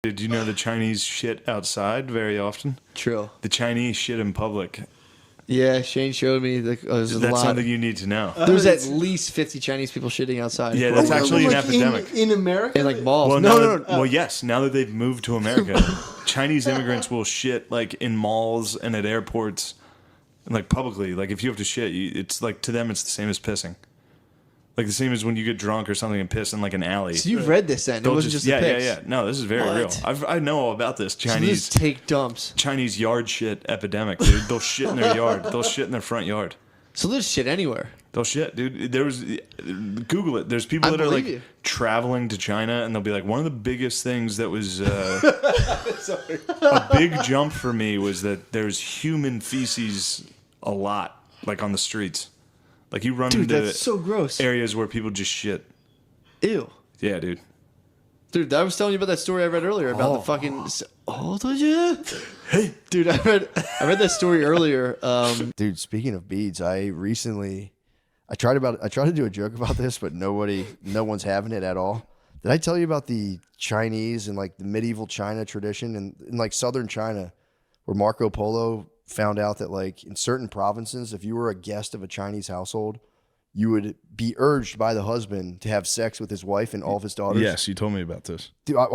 Did you know the Chinese shit outside very often? True. The Chinese shit in public. Yeah, Shane showed me there's a That's lot. something you need to know. There's at least 50 Chinese people shitting outside. Yeah, that's actually an like epidemic. in America. in like malls. Well, no. well, yes. Now that they've moved to America, Chinese immigrants will shit like in malls and at airports, and like publicly. Like if you have to shit, it's like to them it's the same as pissing. Like the same as when you get drunk or something and piss in like an alley. So you've read this then? It They'll wasn't just a yeah, pics. yeah. No, this is very What? real. I know all about this So they Chinese just take dumps. Chinese yard shit epidemic, dude. They'll shit in their yard. They'll shit in their front yard. So there's shit anywhere. They'll shit, dude. There was Google it. There's people I that are like believe you. traveling to China, and they'll be like, one of the biggest things that was a big jump for me was that there's human feces a lot, like on the streets. Like you run Dude, into that's so gross. areas where people just shit. Ew. Yeah, dude. Dude, I was telling you about that story I read earlier about the fucking. Oh, did you? Hey, Dude, I read that story earlier. Dude, speaking of beads, I tried to do a joke about this, but no one's having it at all. Did I tell you about the Chinese and like the medieval China tradition and in like southern China, where Marco Polo found out that like in certain provinces, if you were a guest of a Chinese household, you would be urged by the husband to have sex with his wife and all of his daughters. yes, you told me about this. Dude, I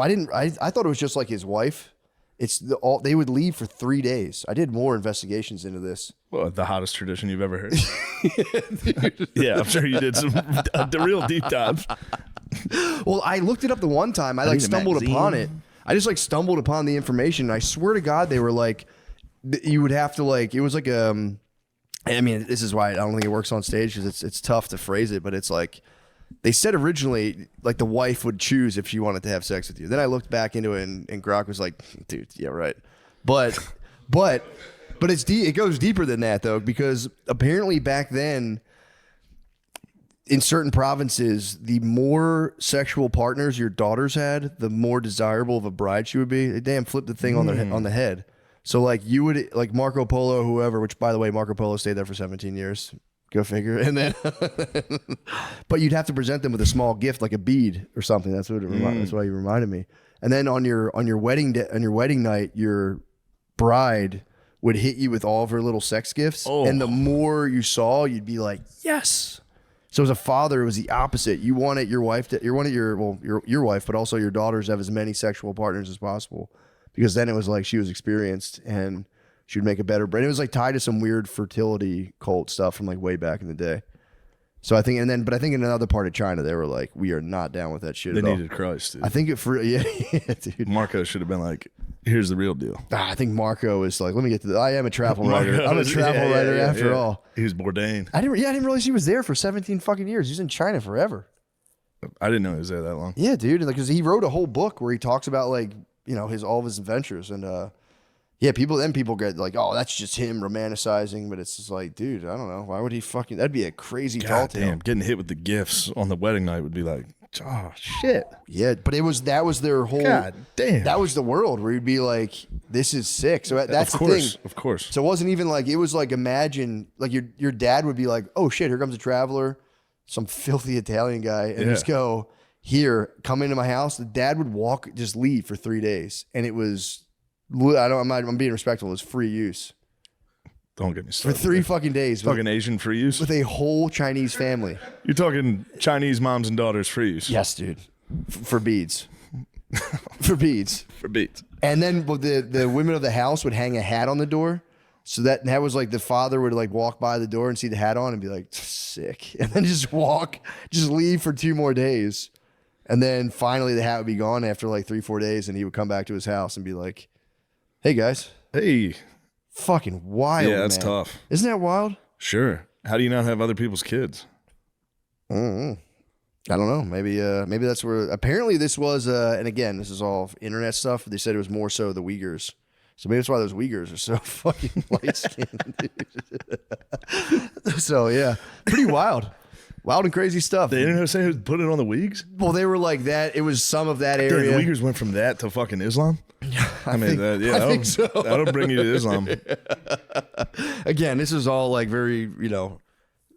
thought it was just like his wife. They would leave for 3 days. I did more investigations into this. Well, the hottest tradition you've ever heard. Yeah, I'm sure you did some the real deep dive. Well, I looked it up the one time. I like need a stumbled magazine. upon it. I just like stumbled upon the information. And I swear to God, they were like, you would have to like, it was like I mean, this is why I don't think it works on stage because it's tough to phrase it, but it's like they said originally like the wife would choose if she wanted to have sex with you. Then I looked back into it and Grok was like, dude, yeah, right. But it's it goes deeper than that though, because apparently back then in certain provinces, the more sexual partners your daughters had, the more desirable of a bride she would be. They damn flipped the thing on the head. So like you would like Marco Polo, whoever, which by the way, Marco Polo stayed there for 17 years. Go figure. And then, but you'd have to present them with a small gift, like a bead or something. That's what that's why you reminded me. And then on your wedding night, your bride would hit you with all of her little sex gifts. Oh. And the more you saw, you'd be like, yes. So as a father, it was the opposite. You wanted your wife your wife, but also your daughters to have as many sexual partners as possible. Because then it was like she was experienced and she would make a better bride. It was like tied to some weird fertility cult stuff from like way back in the day. So I think, but I think in another part of China, they were like, we are not down with that shit They at all. needed Christ, dude. I think yeah, dude. Marco should have been like, here's the real deal. I think Marco is like, let me get to I am a travel writer. I'm a travel writer after all. He was Bourdain. I didn't realize he was there for 17 fucking years. He's in China forever. I didn't know he was there that long. Yeah, dude. Like, cause he wrote a whole book where he talks about like, you know, all of his adventures and, yeah, people get like, oh, that's just him romanticizing, but it's just like, dude, I don't know. Why would he fucking, that'd be a crazy tall God tale. damn, getting hit with the gifts on the wedding night would be like, oh, shit. Yeah, but that was their whole, God damn. that was the world where you'd be like, this is sick. So that's of the course, thing. Of course. So it wasn't even like, it was like, imagine, like your dad would be like, oh shit, here comes a traveler, some filthy Italian guy, and just go, here, come into my house. The dad would just leave for 3 days. And it was, I'm being respectful, it was free use. Don't get me For started. 3 fucking days. Fucking Asian free use? With a whole Chinese family. You're talking Chinese moms and daughters free use? Yes, dude. For beads. For beads. For beads. And then the women of the house would hang a hat on the door. So that was like the father would like walk by the door and see the hat on and be like, sick. And then just leave for 2 more days. And then finally the hat would be gone after like 3-4 days and he would come back to his house and be like, hey guys. Hey. Fucking wild, Yeah, that's man. tough. Isn't that wild? Sure. How do you not have other people's kids? I don't know. Maybe that's where. Apparently, this was. And again, this is all internet stuff. They said it was more so the Uyghurs. So maybe that's why those Uyghurs are so fucking light skinned. So yeah, pretty wild, wild and crazy stuff. They didn't say who put it on the Uyghurs? Well, they were like that. It was some of that Damn, area. the Uyghurs went from that to fucking Islam? I mean, I think so. That'll bring you to Islam. Again, this is all like very,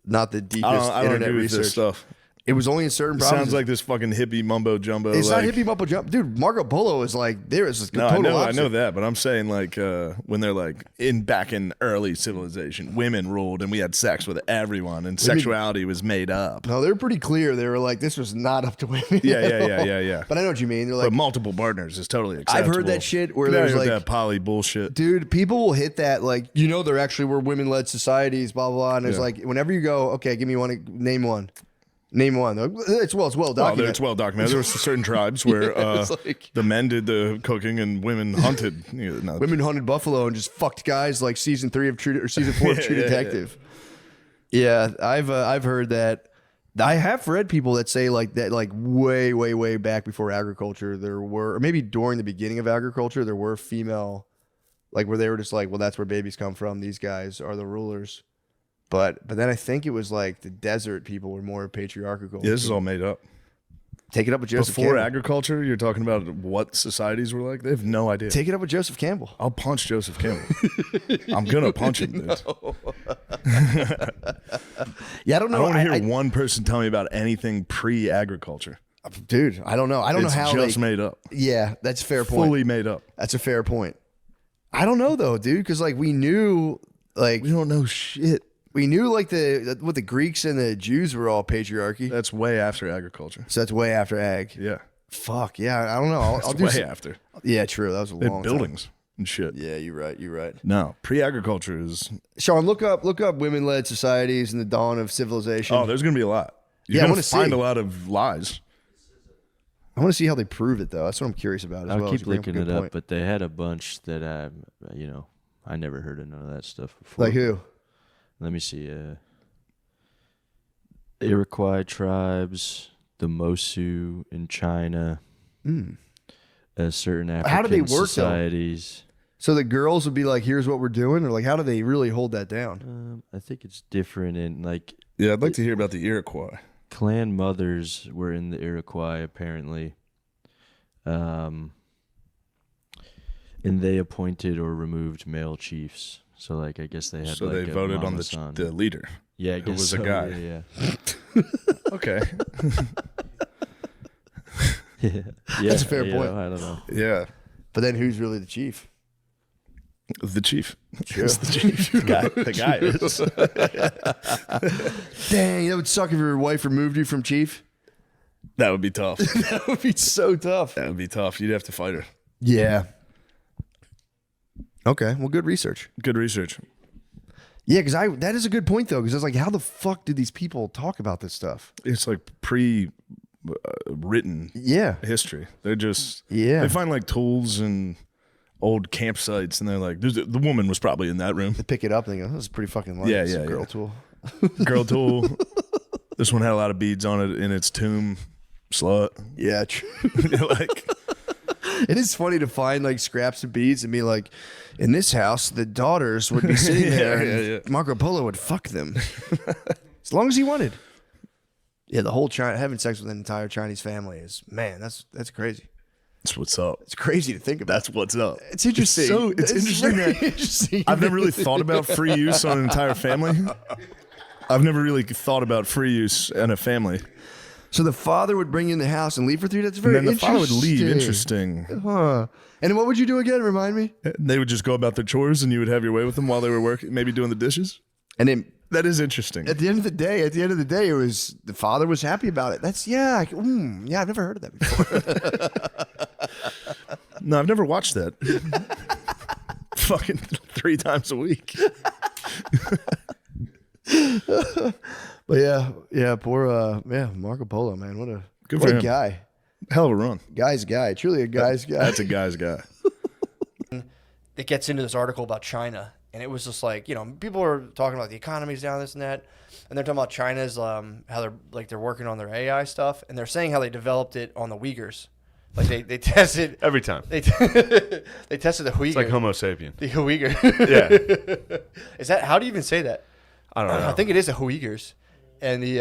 not the deepest I don't internet agree with research. this stuff. It was only in certain provinces. Sounds like this fucking hippie mumbo jumbo. It's like, not hippie mumbo jump, dude. Marco Polo is like there is No, total I opposite. know that, but I'm saying like when they're like back in early civilization, women ruled and we had sex with everyone and sexuality was made up. No, they're pretty clear. They were like, this was not up to women. Yeah. But I know what you mean. They're like, But multiple partners is totally I've acceptable. heard that shit where Get out there's here with like, that poly bullshit. dude, people will hit that like, there actually were women-led societies, blah blah blah. And there's Yeah. like, whenever you go, okay, give me one, name one. Name one. They're like, it's well documented. It's well documented. There was certain tribes where it's like- the men did the cooking and women hunted. Women hunted buffalo and just fucked guys like season 3 of True or season 4 of True Detective. Yeah, I've heard that. I have read people that say like that, like way back before agriculture, there were, or maybe during the beginning of agriculture, there were female, like where they were just like, well, that's where babies come from. These guys are the rulers. But then I think it was like the desert people were more patriarchal. Yeah, this is all made up. Take it up with Joseph Before Campbell. agriculture, you're talking about what societies were like? They have no idea. Take it up with Joseph Campbell. I'll punch Joseph Campbell. I'm going to punch him, dude. Yeah, I don't know. I don't want to hear one person tell me about anything pre-agriculture. Dude, I don't know. I don't It's know how just they, made up. Yeah, that's a fair point. Fully made up. That's a fair point. I don't know though, dude, because like we knew, like We don't know shit. we knew like what the Greeks and the Jews were all patriarchy. That's way after agriculture. So that's way after ag. Yeah. Fuck yeah, I don't know. I'll That's do way some- after. Yeah, true. That was a They long had buildings and shit. Time. Yeah, you're right. You're right. No, pre-agriculture is. Sean, look up women-led societies and the dawn of civilization. Oh, there's gonna be a lot. Yeah, I You're gonna wanna find see. a lot of lies. I want to see how they prove it though. That's what I'm curious about as I'll well. keep You bring up a looking good it up, point. but they had a bunch that I never heard of none of that stuff before. Like who? Let me see. Iroquois tribes, the Mosu in China, certain African How do they work, though? societies. So the girls would be like, "Here's what we're doing," or like, how do they really hold that down? I think it's different in like Yeah, I'd like to hear about the Iroquois. clan mothers were in the Iroquois apparently. And they appointed or removed male chiefs. So like I guess they had So like they a voted on mama the son. leader. Yeah, I who guess was a so, guy. Yeah. Okay. Yeah. That's a fair you point. know, I don't know. Yeah. But then who's really the chief? The chief. It's the chief. The guy is. Dang, that would suck if your wife removed you from chief. That would be tough. That would be so tough. That would be tough. You'd have to fight her. Yeah. Okay. Well, good research. Good research. Yeah, because that is a good point though. Because I was like, how the fuck did these people talk about this stuff? It's like written Yeah. history. They're just Yeah. They find like tools and old campsites, and they're like, the woman was probably in that room. They pick it up and they go, "This is pretty fucking light. Yeah, It's a yeah, girl yeah. tool." Girl tool. This one had a lot of beads on it in its tomb. Slut. Yeah, true. Like, It is funny to find like scraps of beads and be like, in this house, the daughters would be sitting there and Marco Polo would fuck them. As long as he wanted. Yeah, the whole having sex with an entire Chinese family is, man, that's crazy. that's what's up. It's crazy to think about. That's what's up. It's interesting. It's interesting very that interesting. I've never really thought about free use on an entire family. I've never really thought about free use in a family. So the father would bring you in the house and leave for 3 days. That's And very then the father would interesting. leave. Interesting. Huh. And what would you do again? Remind me. They would just go about their chores, and you would have your way with them while they were working, maybe doing the dishes. And then That is interesting. at the end of the day, it was the father was happy about it. That's yeah, I've never heard of that before. No, I've never watched that. Fucking 3 times a week. But yeah, poor Marco Polo, man. What a Good what for a him. guy. Hell of a run. Guy's guy. Truly a guy's guy. That's a guy's guy. It gets into this article about China, and it was just like, people are talking about the economy's down, this and that, and they're talking about China's how they're working on their AI stuff, and they're saying how they developed it on the Uyghurs, like they tested Every time. they they tested the Uyghur, It's like Homo sapien. the Uyghur. Yeah. Is that, how do you even say that? I don't know. I think it is the Uyghurs, and the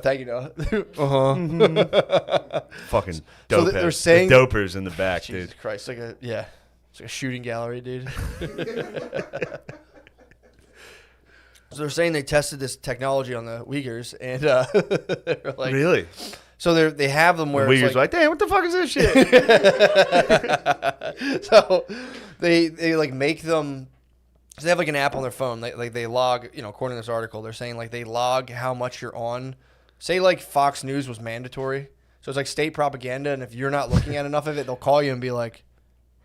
thank you. Fucking So dope they're heads. saying- The dopers in the back, Jesus dude. Christ, it's like a shooting gallery, dude. So they're saying they tested this technology on the Uyghurs, and they're like, Really? so they have them where Uyghurs it's like, damn, what the fuck is this shit? so they like make them. So they have like an app on their phone. They log, according to this article, they're saying like they log how much you're on. Say like Fox News was mandatory, so it's like state propaganda, and if you're not looking at enough of it, they'll call you and be like,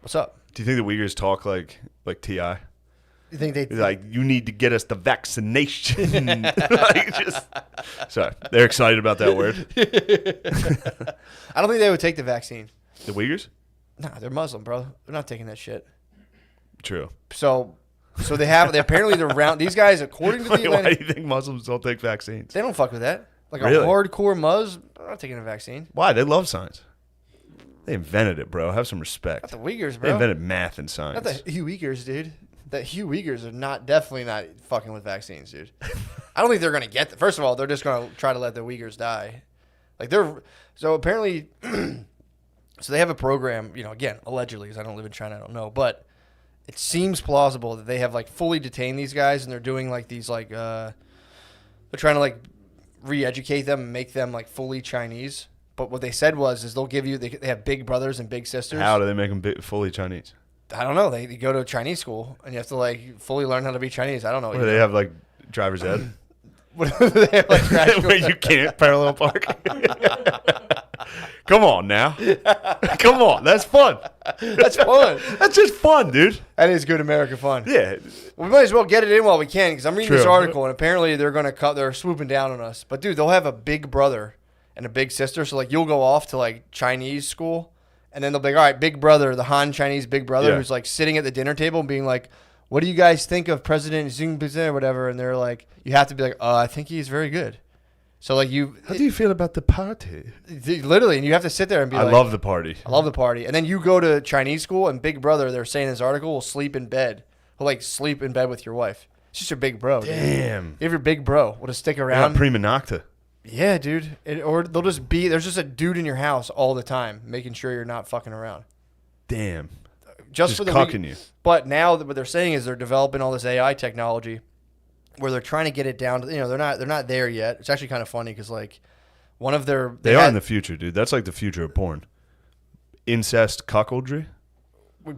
"What's up?" Do you think the Uyghurs talk like T.I.? You think they Like, you need to get us the vaccination. Sorry, they're excited about that word. I don't think they would take the vaccine. The Uyghurs? Nah, they're Muslim, bro. They're not taking that shit. True. So they apparently they're round. These guys, according to the Why do Atlantic, you think Muslims don't take vaccines? they don't fuck with that. Like Really? a hardcore Muz, they're not taking a vaccine. Why? They love science. They invented it, bro. Have some respect. Not the Uyghurs, They bro. invented math and science. Not the Hugh Uyghurs, dude. The Hugh Uyghurs are definitely not fucking with vaccines, dude. I don't think they're gonna get. First of all, they're just gonna try to let the Uyghurs die. Like so apparently, so they have a program. Again, allegedly, because I don't live in China, I don't know, but it seems plausible that they have like fully detained these guys, and they're doing like these like they're trying to like re-educate them and make them like fully Chinese. But what they said is they'll give you they have big brothers and big sisters. How do they make them fully Chinese? I don't know. They go to a Chinese school and you have to like fully learn how to be Chinese. I don't know. What, do they have like driver's ed? What do they have, like, crash Where you can't parallel park? Come on now. Come on. That's fun. That's fun. That's just fun, dude. That is good American fun. Yeah. We might as well get it in while we can because I'm reading this True. article and apparently they're swooping down on us. But dude, they'll have a big brother and a big sister. So like you'll go off to like Chinese school and then they'll be like, all right, big brother, the Han Chinese big brother Yeah. who's like sitting at the dinner table and being like, what do you guys think of President Xi Jinping or whatever? And they're like, you have to be like, I think he's very good. So like How do you feel about the party? literally, and you have to sit there and be I like, love the party. I love the party. And then you go to Chinese school and big brother, they're saying in this article, will sleep in bed. He'll like sleep in bed with your wife. It's just your big bro. Dude. Damn. You have your big bro will just stick They're around. not prima nocta. Yeah, dude. Or they'll just there's just a dude in your house all the time making sure you're not fucking around. Damn. Just Just for the cucking you. But now what they're saying is they're developing all this AI technology where they're trying to get it down to, they're not there yet. It's actually kind of funny because like one of their They are in the future, dude. That's like the future of porn. Incest cuckoldry.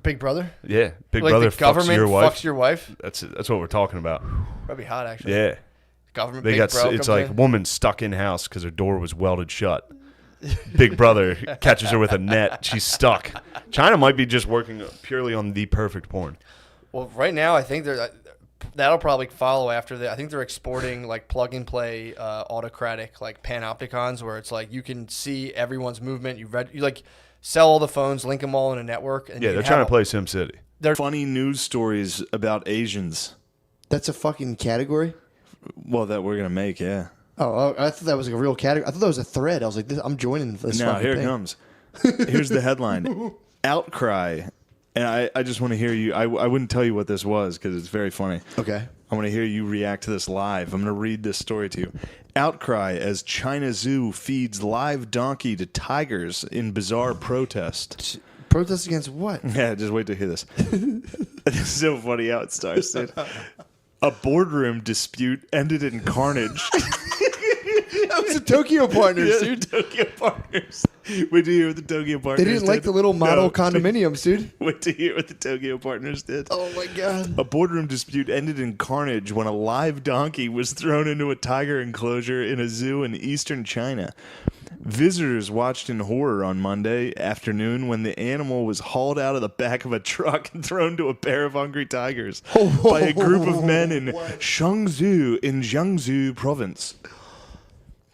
Big brother. Yeah. Big Like brother the government fucks your wife. fucks your wife. That's what we're talking about. That'd be hot actually. Yeah. Government. They big got. bro It's comes like in. woman stuck in house because her door was welded shut. Big brother catches her with a net. She's stuck. China might be just working purely on the perfect porn. Well, right now I think that'll probably follow after that. I think they're exporting like plug and play autocratic like panopticons where it's like you can see everyone's movement. You like sell all the phones, link them all in a network. And Yeah, you they're can trying have to play SimCity. Funny news stories about Asians. That's a fucking category. Well, that we're gonna make, yeah. Oh, I thought that was like a real category. I thought that was a thread. I was like, I'm joining this. Now fucking here thing. it comes. Here's the headline: Outcry. And I just want to hear you. I wouldn't tell you what this was because it's very funny. Okay. I want to hear you react to this live. I'm going to read this story to you. Outcry as China Zoo feeds live donkey to tigers in bizarre protest. Protest against what? Yeah, just wait to hear this. It's so funny how it starts, dude. A boardroom dispute ended in carnage. That was the Tokyo Partners, Yeah, dude. the Tokyo Partners. Wait to hear what the Tokyo Partners They didn't like did. the little model No. condominiums, dude. Wait to hear what the Tokyo Partners did. Oh my god. A boardroom dispute ended in carnage when a live donkey was thrown into a tiger enclosure in a zoo in eastern China. Visitors watched in horror on Monday afternoon when the animal was hauled out of the back of a truck and thrown to a pair of hungry tigers by a group of men in Shangzhou in Jiangsu province.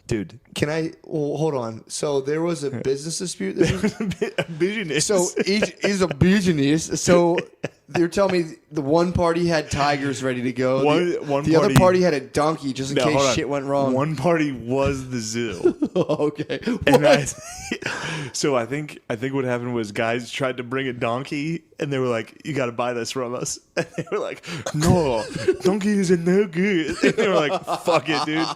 Dude, Can I? Well, hold on. So there was a business dispute. That business. so each is a business. So you're telling me the one party had tigers ready to go. One the other party- party had a donkey just in No, hold case on. shit went wrong. One party was the zoo. Okay. And What? so I think what happened was guys tried to bring a donkey and they were like, "You got to buy this from us." And they were like, "No, donkeys are no good." And they were like, "Fuck it, dude."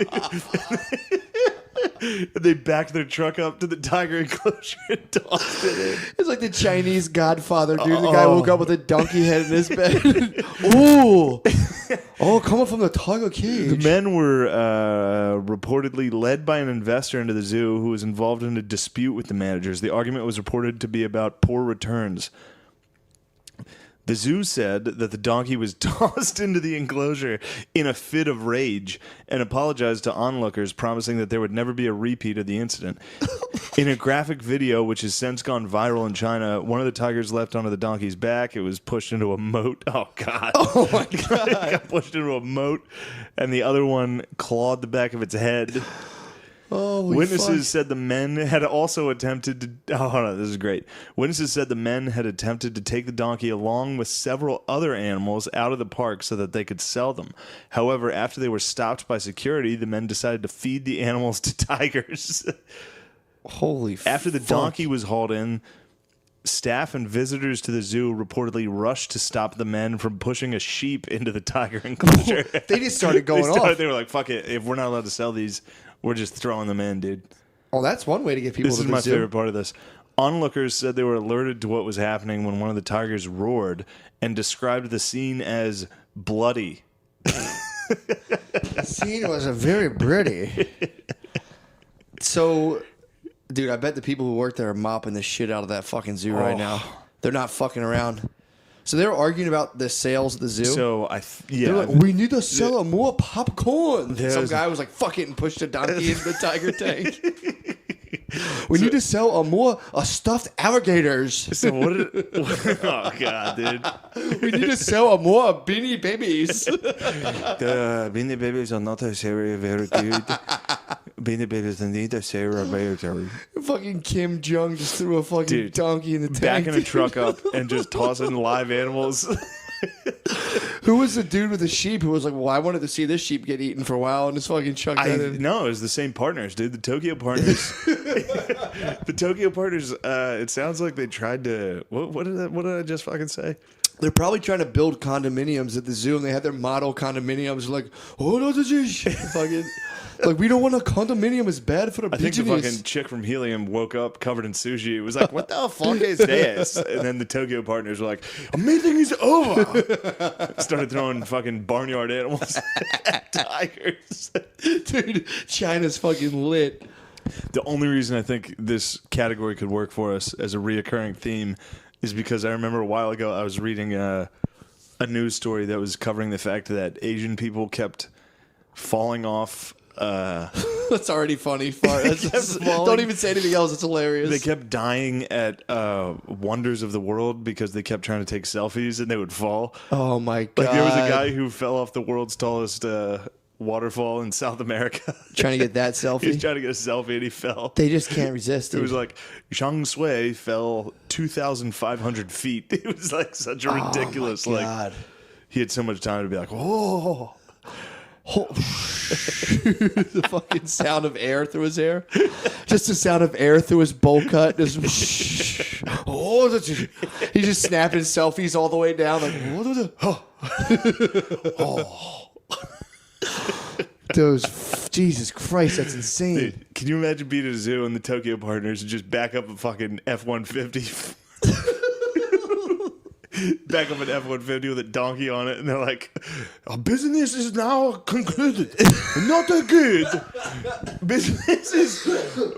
They backed their truck up to the tiger enclosure and tossed it in. It's like the Chinese Godfather, dude. The guy woke up with a donkey head in his bed. Ooh. Oh, coming from the tiger cage. The men were reportedly led by an investor into the zoo who was involved in a dispute with the managers. The argument was reported to be about poor returns. The zoo said that the donkey was tossed into the enclosure in a fit of rage and apologized to onlookers, promising that there would never be a repeat of the incident. In a graphic video, which has since gone viral in China, one of the tigers leapt onto the donkey's back. It was pushed into a moat. Oh, God. Oh, my God. It got pushed into a moat, and the other one clawed the back of its head. Witnesses said the men had also attempted to... Oh, hold on, this is great. Witnesses said the men had attempted to take the donkey along with several other animals out of the park so that they could sell them. However, after they were stopped by security, the men decided to feed the animals to tigers. Holy After the donkey was hauled in, staff and visitors to the zoo reportedly rushed to stop the men from pushing a sheep into the tiger enclosure. They just started going off. They were like, fuck it. If we're not allowed to sell these, we're just throwing them in, dude. Oh, that's one way to get people This to is the my zoo. favorite part of this. Onlookers said they were alerted to what was happening when one of the tigers roared and described the scene as bloody. The scene was a very pretty. So, dude, I bet the people who work there are mopping the shit out of that fucking zoo right now. They're not fucking around. So they were arguing about the sales at the zoo. So They're like, we need to sell more popcorn. Some There's- guy was like, fuck it, and pushed a donkey into the tiger tank. We need to sell more stuffed alligators. So what did oh god, dude. We need to sell more Beanie Babies. The Beanie Babies are not very good. Beanie Babies need a very Fucking Kim Jong just threw a fucking Dude, donkey in the tank. backing a truck up and just tossing live animals. Who was the dude with the sheep who was like, well, I wanted to see this sheep get eaten for a while and just fucking chucked that in? No, it was the same partners, dude. The Tokyo partners. The Tokyo partners. It sounds like they tried to. What did I just fucking say? They're probably trying to build condominiums at the zoo, and they had their model condominiums. Like, oh no, this is fucking like we don't want a condominium. It's bad for the I think the business. fucking chick from Helium woke up covered in sushi. It was like, what the fuck is this? And then the Tokyo partners were like, a meeting is over. Started throwing fucking barnyard animals at tigers. Dude, China's fucking lit. The only reason I think this category could work for us as a reoccurring theme is because I remember a while ago I was reading a news story that was covering the fact that Asian people kept falling off. That's already funny. Don't even say anything else. It's hilarious. They kept dying at Wonders of the World because they kept trying to take selfies and they would fall. Oh my god! Like there was a guy who fell off the world's tallest waterfall in South America. trying to get that He was selfie. trying to get a selfie and he fell. They just can't resist. It Dude. was like Zhang Sui fell 2,500 feet. It was like such a ridiculous. Oh my like god. he had so much time to be like, oh. The fucking sound of air through his hair. Just the sound of air through his bowl cut. Just he's just snapping selfies all the way down. Like, those Jesus Christ, that's insane. Dude, can you imagine being at a zoo and the Tokyo partners and just back up a fucking F-150? Back up an F-150 with a donkey on it, and they're like, "Our business is now concluded. Not a good. Business is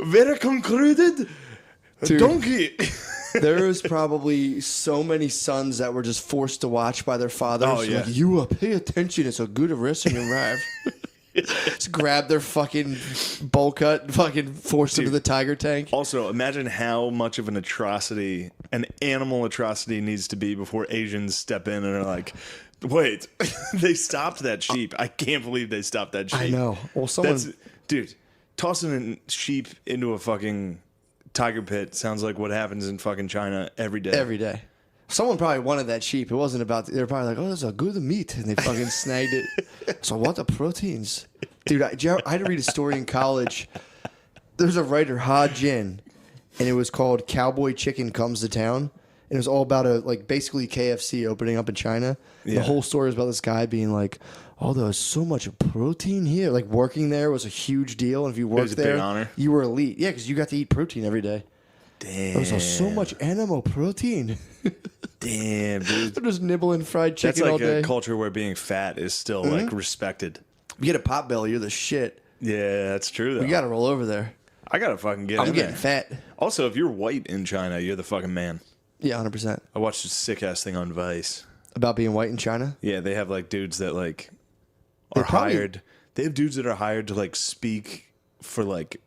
very concluded. Dude. Donkey." There was probably so many sons that were just forced to watch by their fathers. Oh, yeah. Like, you pay attention. It's a good risk in your life. Just grab their fucking bowl cut and fucking force them to the tiger tank. Also, imagine how much of an atrocity, an animal atrocity, needs to be before Asians step in and are like, "Wait, they stopped that sheep. I can't believe they stopped that sheep." I know. Well, someone. Dude, tossing a sheep into a fucking tiger pit sounds like what happens in fucking China every day. Every day. Someone probably wanted that sheep. It wasn't about. They were probably like, "Oh, that's a good meat," and they fucking snagged it. So what the proteins, dude? I had to read a story in college. There's a writer, Ha Jin, and it was called "Cowboy Chicken Comes to Town," and it was all about basically KFC opening up in China. Yeah. The whole story was about this guy being like, "Oh, there's so much protein here." Like working there was a huge deal, and if you was worked a big there, honor. you were elite. Yeah, because you got to eat protein every day. Damn. There was so much animal protein. Damn, dude. They're just nibbling fried That's chicken all like day. a culture where being fat is still like respected. You get a pot belly, you're the shit. Yeah, that's true though. You got to roll over there. I gotta fucking get I'm in getting there. fat. Also, if you're white in China, you're the fucking man. Yeah, 100%. I watched a sick ass thing on Vice. About being white in China. Yeah, they have like dudes that like are probably- hired. They have dudes that are hired to like speak for like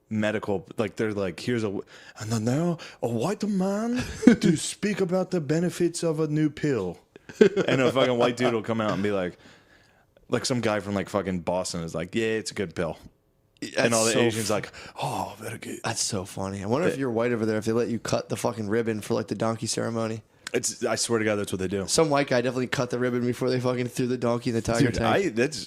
medical, like they're like, here's a and now a white man to speak about the benefits of a new pill, and a fucking white dude will come out and be like some guy from like fucking Boston is like, yeah, it's a good pill, and all the so Asians like, oh, very good. That's so funny. I wonder if you're white over there, if they let you cut the fucking ribbon for like the donkey ceremony. It's, I swear to God, that's what they do. Some white guy definitely cut the ribbon before they fucking threw the donkey in the tiger Dude, tank.